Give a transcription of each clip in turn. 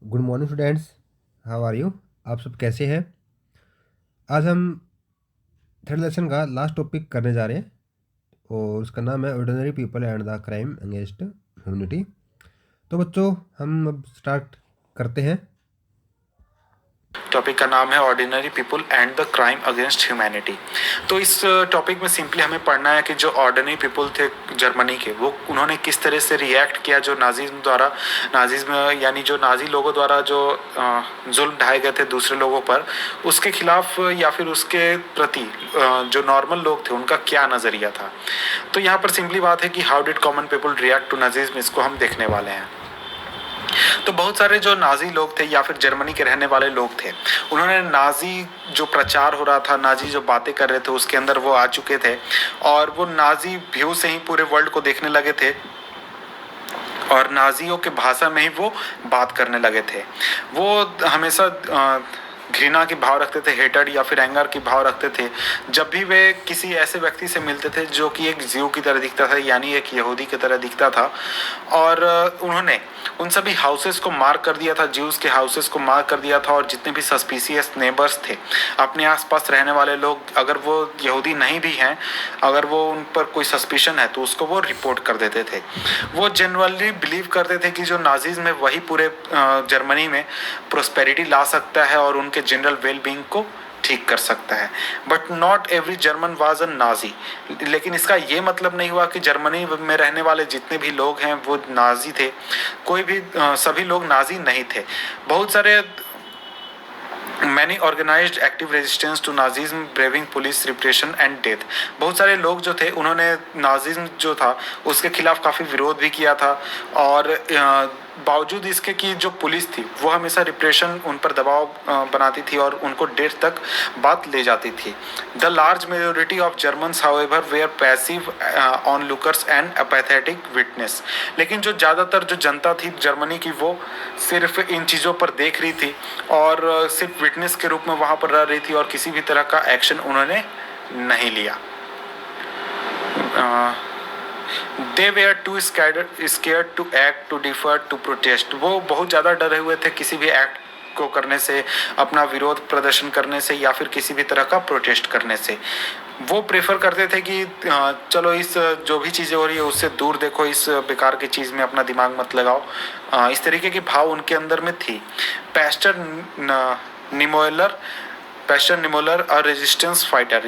Good morning students. How are you? आप सब कैसे हैं? आज हम थर्ड लेसन का लास्ट टॉपिक करने जा रहे हैं और उसका नाम है ordinary people and the crime against humanity. तो बच्चों, हम अब स्टार्ट करते हैं। टॉपिक का नाम है ordinary people and the crime against humanity. तो इस टॉपिक में सिंपली हमें पढ़ना है कि जो ऑर्डिनरी पीपल थे जर्मनी के, वो उन्होंने किस तरह से रिएक्ट किया जो नाजिज्म यानी जो नाजी लोगों द्वारा जो जुल्म ढाए गए थे दूसरे लोगों पर, उसके खिलाफ या फिर उसके प्रति जो नॉर्मल लोग थे उनका क्या नज़रिया था। तो यहाँ पर सिंपली बात है कि how did common people react to Nazism, इसको हम देखने वाले हैं। तो बहुत सारे जो नाजी लोग थे या फिर जर्मनी के रहने वाले लोग थे, उन्होंने नाजी जो प्रचार हो रहा था, नाजी जो बातें कर रहे थे उसके अंदर वो आ चुके थे और वो नाजी व्यू से ही पूरे वर्ल्ड को देखने लगे थे और नाजियों के भाषा में ही वो बात करने लगे थे। वो हमेशा घृणा के भाव रखते थे, हेटर्ड या फिर एंगर के भाव रखते थे जब भी वे किसी ऐसे व्यक्ति से मिलते थे जो कि एक जीव की तरह दिखता था, यानी एक यहूदी की तरह दिखता था। और उन्होंने उन सभी हाउसेस को मार्क कर दिया था, जीव्स के हाउसेस को मार्क कर दिया था और जितने भी सस्पिशियस नेबर्स थे, अपने आसपास रहने वाले लोग, अगर वो यहूदी नहीं भी हैं, अगर वो उन पर कोई सस्पिशन है तो उसको वो रिपोर्ट कर देते थे। वो जनरली बिलीव करते थे कि जो नाजिज्म है वही पूरे जर्मनी में प्रोस्पेरिटी ला सकता है और उनके जनरल वेल बीइंग को ठीक कर सकता है। But not every German was a Nazi. लेकिन इसका ये मतलब नहीं हुआ कि जर्मनी में रहने वाले जितने भी लोग हैं वो नाजी थे। कोई भी सभी लोग नाजी नहीं थे। बहुत सारे many organised active resistance to Nazism braving police repression and death. बहुत सारे लोग जो थे उन्होंने नाजिज्म जो था उसके खिलाफ काफ़ी विरोध भी किया था और बावजूद इसके कि जो पुलिस थी वो हमेशा रिप्रेशन उन पर दबाव बनाती थी और उनको डेथ तक बात ले जाती थी। The large majority of Germans however were passive onlookers and apathetic witness. लेकिन जो ज़्यादातर जो जनता थी जर्मनी की वो सिर्फ इन चीज़ों पर देख रही थी और सिर्फ विटनेस के रूप में वहाँ पर रह रही थी और किसी भी तरह का एक्शन उन्होंने नहीं लिया। They were too scared to act, to differ, to protest. वो बहुत ज़्यादा डरे हुए थे किसी भी एक्ट को करने से, अपना विरोध प्रदर्शन करने से या फिर किसी भी तरह का प्रोटेस्ट करने से। वो प्रेफर करते थे कि चलो इस जो भी चीज़ें हो रही है उससे दूर देखो, इस बेकार की चीज़ में अपना दिमाग मत लगाओ। इस तरीके की भाव उनके अंदर में थी। पैस्टर निमोलर पैस्टर निमोलर और रेजिस्टेंस फाइटर,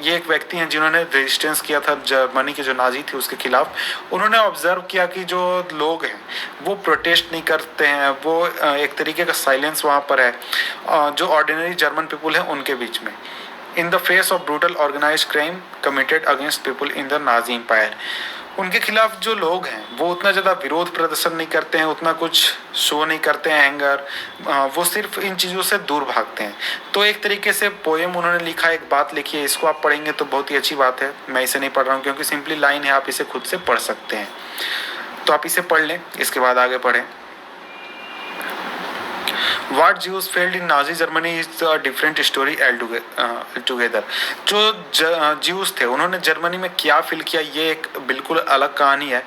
ये एक व्यक्ति हैं जिन्होंने रेजिस्टेंस किया था जर्मनी के जो नाजी थे उसके खिलाफ। उन्होंने ऑब्जर्व किया कि जो लोग हैं वो प्रोटेस्ट नहीं करते हैं, वो एक तरीके का साइलेंस वहाँ पर है जो ऑर्डिनरी जर्मन पीपल हैं उनके बीच में। In the face of brutal organised crime committed against people in the Nazi empire. उनके खिलाफ जो लोग हैं वो उतना ज़्यादा विरोध प्रदर्शन नहीं करते हैं, उतना कुछ शो नहीं करते हैं एंगर, वो सिर्फ इन चीज़ों से दूर भागते हैं। तो एक तरीके से पोएम उन्होंने लिखा, एक बात लिखी है, इसको आप पढ़ेंगे तो बहुत ही अच्छी बात है। मैं इसे नहीं पढ़ रहा हूँ क्योंकि सिंपली लाइन है, आप इसे खुद से पढ़ सकते हैं। तो आप इसे पढ़ लें, इसके बाद आगे पढ़ें। What Jews felt in Nazi Germany is a different story altogether. जो ज्यूज थे उन्होंने जर्मनी में क्या फील किया ये एक बिल्कुल अलग कहानी है।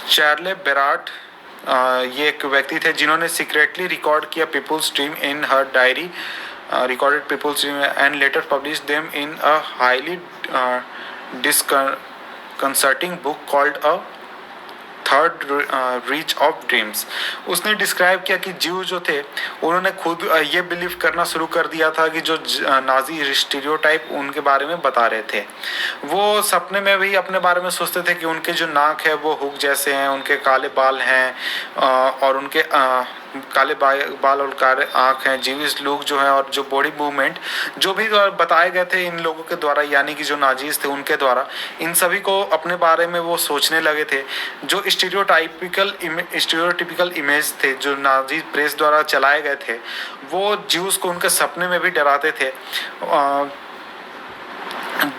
चार्ले बेराट ये एक व्यक्ति थे जिन्होंने सीक्रेटली रिकॉर्ड किया people's dream in her diary, recorded people's dream and later published them in a highly disconcerting book called a third reach of dreams. उसने डिस्क्राइब किया कि जीव जो थे उन्होंने खुद ये बिलीव करना शुरू कर दिया था कि जो नाजी स्टीरियोटाइप उनके बारे में बता रहे थे, वो सपने में भी अपने बारे में सोचते थे कि उनके जो नाक है वो हुक जैसे हैं, उनके काले बाल हैं और उनके काले बाल और काले आँख हैं। जीविस लोग जो हैं और जो बॉडी मूवमेंट जो भी बताए गए थे इन लोगों के द्वारा, यानी कि जो नाजीज थे उनके द्वारा, इन सभी को अपने बारे में वो सोचने लगे थे। जो स्टीरियोटिपिकल इमेज थे जो नाजी प्रेस द्वारा चलाए गए थे वो ज्यूस को उनके सपने में भी डराते थे।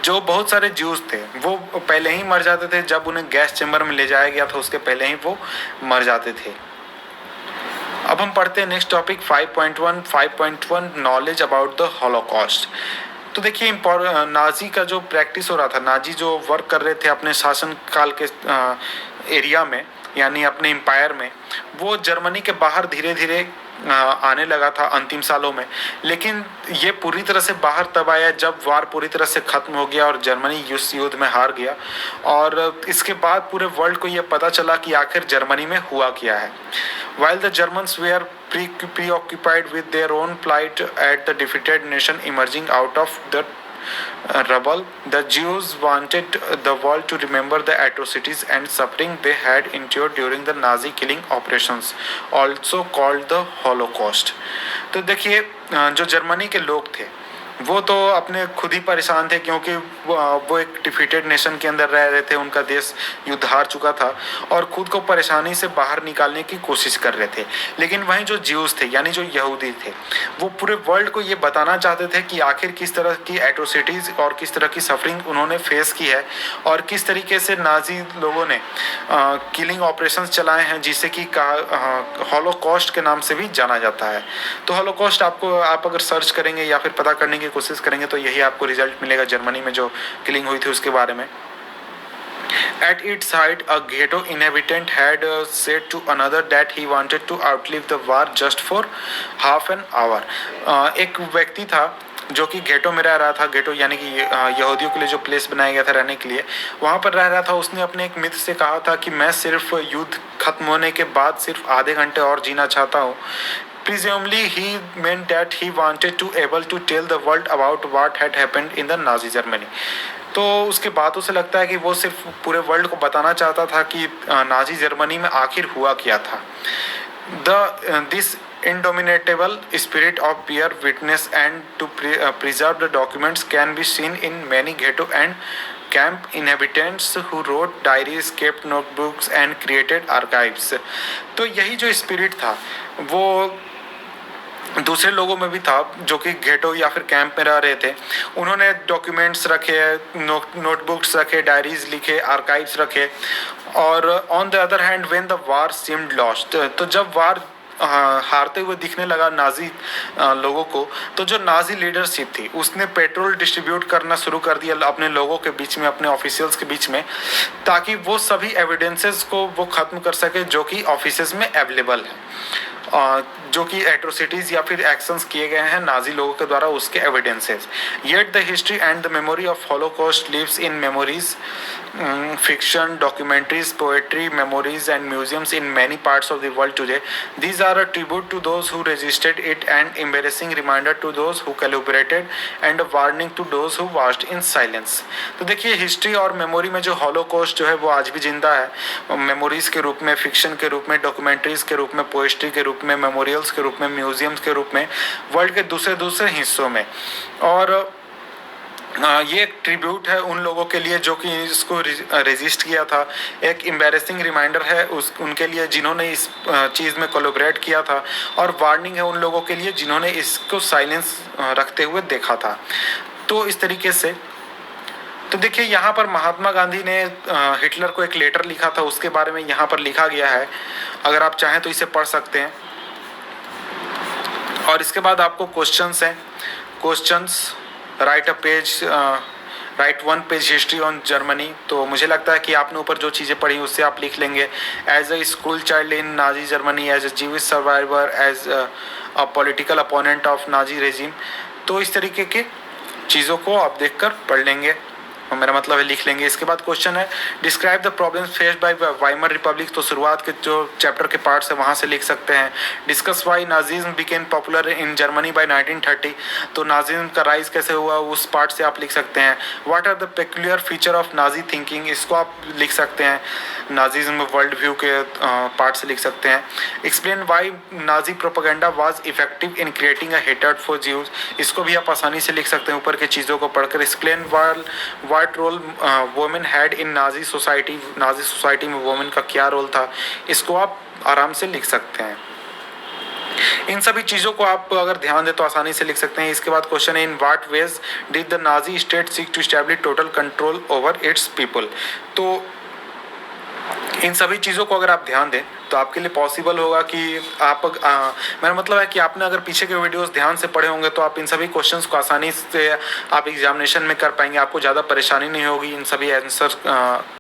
जो बहुत सारे ज्यूस थे वो पहले ही मर जाते थे, जब उन्हें गैस चैम्बर में ले जाया गया था उसके पहले ही वो मर जाते थे। अब हम पढ़ते हैं next topic 5.1 knowledge about the Holocaust. तो देखिए नाजी का जो प्रैक्टिस हो रहा था, नाजी जो वर्क कर रहे थे अपने शासन काल के एरिया में, यानी अपने एम्पायर में, वो जर्मनी के बाहर धीरे धीरे आने लगा था अंतिम सालों में। लेकिन ये पूरी तरह से बाहर तब आया जब वार पूरी तरह से खत्म हो गया और जर्मनी इस युद्ध में हार गया, और इसके बाद पूरे वर्ल्ड को ये पता चला कि आखिर जर्मनी में हुआ क्या है। While the Germans were preoccupied with their own plight at the defeated nation emerging out of the rubble, the Jews wanted the world to remember the atrocities and suffering they had endured during the Nazi killing operations, also called the Holocaust. तो देखिए, जो Germany के लोग थे वो तो अपने खुद ही परेशान थे, क्योंकि वो एक डिफीटेड नेशन के अंदर रह रहे थे, उनका देश युद्ध हार चुका था और खुद को परेशानी से बाहर निकालने की कोशिश कर रहे थे। लेकिन वहीं जो ज्यूज थे यानी जो यहूदी थे, वो पूरे वर्ल्ड को ये बताना चाहते थे कि आखिर किस तरह की एट्रोसिटीज़ और किस तरह की सफरिंग उन्होंने फेस की है और किस तरीके से नाजी लोगों ने किलिंग ऑपरेशंस चलाए हैं, जिसे कि हॉलोकॉस्ट के नाम से भी जाना जाता है। तो हॉलोकॉस्ट आप अगर सर्च करेंगे या फिर पता करने की कोशिश करेंगे तो यही आपको रिजल्ट मिलेगा जर्मनी में जो किलिंग हुई थी उसके बारे में। At its height, a ghetto inhabitant had said to another that he wanted to outlive the war just for half an hour. एक व्यक्ति था जो कि गेटो में रह रहा था। गेटो यानी कि यहूदियों के लिए जो प्लेस बनाया गया था रहने के लिए, वहाँ पर रह रहा था। उसने अपने एक मित्र से कहा था कि मैं सिर्फ युद्ध खत्म होने के बाद सिर्फ आधे घंटे और जीना चाहता हूँ। Presumably he meant that he wanted to able to tell the world about what had happened in the Nazi Germany. तो उसके बातों से लगता है कि वो सिर्फ पूरे वर्ल्ड को बताना चाहता था कि नाजी जर्मनी में आखिर हुआ क्या था। This indomitable spirit of bear witness and to preserve the documents can be seen in many ghetto and camp inhabitants who wrote diaries, kept notebooks and created archives. तो यही जो स्पिरिट था वो दूसरे लोगों में भी था जो कि गेटो या फिर कैंप में रह रहे थे। उन्होंने डॉक्यूमेंट्स रखे, नोटबुक्स रखे, डायरीज लिखे, आर्काइव्स रखे। और on the other hand when the war seemed lost, तो जब वार हारते हुए दिखने लगा नाजी लोगों को, तो जो नाजी लीडरशिप थी उसने पेट्रोल डिस्ट्रीब्यूट करना शुरू कर दिया अपने लोगों के बीच में, अपने ऑफिशियल्स के बीच में, ताकि वो सभी एविडेंसेस को वो ख़त्म कर सके जो कि ऑफिसेस में अवेलेबल है, जो कि एट्रोसिटीज़ या फिर एक्शंस किए गए हैं नाजी लोगों के द्वारा, उसके evidences. Yet the history and the memory of Holocaust lives in memories, fiction, documentaries, poetry, memories and museums in many parts of the world today. These are a tribute to those who resisted it, and embarrassing reminder to those who collaborated, and a warning to those who watched in silence. तो देखिए, history और memory में जो Holocaust जो है वो आज भी जिंदा है, मेमोरीज के रूप में, फिक्शन के रूप में, डॉक्यूमेंट्रीज के रूप में, पोएट्री के रूप में, मेमोरियल्स के रूप में, म्यूजियम्स के रूप में, वर्ल्ड के दूसरे हिस्सों में। और ये एक ट्रिब्यूट है उन लोगों के लिए जो कि इसको रेजिस्ट किया था, एक एम्बैरेसिंग रिमाइंडर है उनके लिए जिन्होंने इस चीज़ में कोलैबोरेट किया था, और वार्निंग है उन लोगों के लिए जिन्होंने इसको साइलेंस रखते हुए देखा था। तो इस तरीके से तो देखिए, यहाँ पर महात्मा गांधी ने हिटलर को एक लेटर लिखा था, उसके बारे में यहाँ पर लिखा गया है। अगर आप चाहें तो इसे पढ़ सकते हैं। और इसके बाद आपको क्वेश्चंस हैं। Questions, right a page, right one page history on Germany. तो मुझे लगता है कि आपने ऊपर जो चीज़ें पढ़ी उससे आप लिख लेंगे। As a school child in Nazi Germany, as a Jewish survivor, as a political opponent of Nazi regime. तो इस तरीके के चीज़ों को आप देखकर पढ़ लेंगे, मेरा मतलब है लिख लेंगे। इसके बाद क्वेश्चन है, describe the problems faced by Weimar Republic. तो शुरुआत के जो चैप्टर के पार्ट्स है वहाँ से लिख सकते हैं। Discuss why Nazism became popular in Germany by 1930। तो नाजिज्म का राइज कैसे हुआ उस पार्ट से आप लिख सकते हैं। What are the peculiar feature of Nazi thinking, इसको आप लिख सकते हैं। नाजिज्म वर्ल्ड व्यू के पार्ट से लिख सकते हैं। Explain why Nazi propaganda was effective in creating a hatred for Jews, इसको भी आप आसानी से लिख सकते हैं ऊपर के चीज़ों को पढ़कर। Explain what role women had in Nazi society, Nazi society में वुमेन का क्या रोल था, इसको आप आराम से लिख सकते हैं। इन सभी चीज़ों को आप अगर ध्यान दें तो आसानी से लिख सकते हैं। इसके बाद क्वेश्चन है, in what ways did the Nazi state seek to establish total control over its people. तो इन सभी चीज़ों को अगर आप ध्यान दें तो आपके लिए पॉसिबल होगा कि आप मेरा मतलब है कि आपने अगर पीछे के वीडियोस ध्यान से पढ़े होंगे तो आप इन सभी क्वेश्चंस को आसानी से आप एग्जामिनेशन में कर पाएंगे, आपको ज़्यादा परेशानी नहीं होगी इन सभी आंसर